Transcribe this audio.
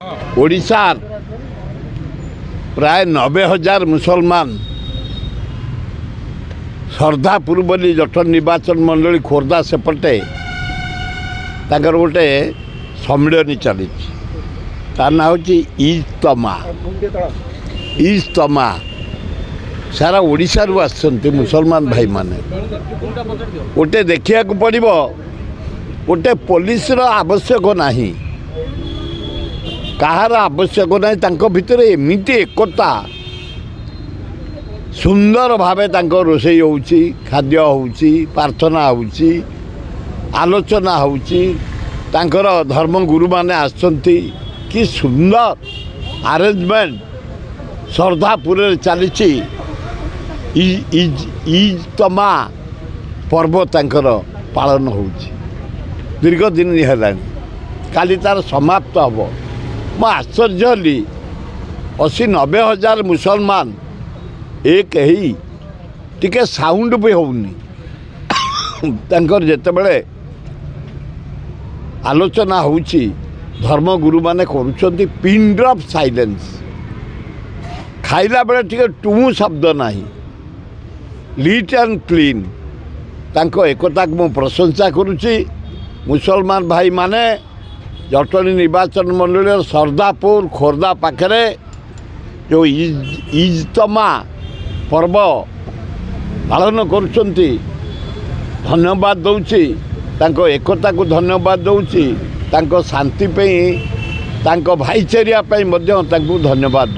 ओडिशार प्राय 90,000 मुसलमान श्रद्धापुर बोली जटन निर्वाचन मंडली खोर्धा सेपटे ताकर गोटे सम्मेलन चली तार ना हूँ इज्तमा सारा ओडिशा रु आसछन्ति मुसलमान भाई माने गोटे देखिया को पड़िबो गोटे पुलिस रो आवश्यक नाही कहार आवश्यक नाही तांको भितरे एमिति एकता सुंदर भावे तांको रोषेई होउची खाद्य होउची प्रार्थना होउची आलोचना होउची तांकर धर्मगुरु माने आसछन्ति कि सुंदर अरेंजमेंट श्रद्धापुर चली इज्तमा पर्व तांकर पालन होउची दीर्घ दिन हेलानी काली तार समाप्त हम मो आश्चर्य हली 80-90,000 मुसलमान एक ही टिके साउंड भी होउनी तांकर जेतेबेले आलोचना होउची धर्मगुरु माने करूछन्ति पिन ड्रॉप साइलेंस खाइला बेले टिके टू शब्द नाही लीट एंड क्लीन तांको एकता को प्रशंसा करुची मुसलमान भाई माने जटनी निर्वाचन मंडल श्रद्धापुर खोर्धा पाखरे जो इज्तमा पर्व पालन करुछन्ति धन्यवाद दउची तांको एकता को धन्यवाद दउची तांको शांति पे तांको भाईचारा पे मध्य तांको धन्यवाद दउ।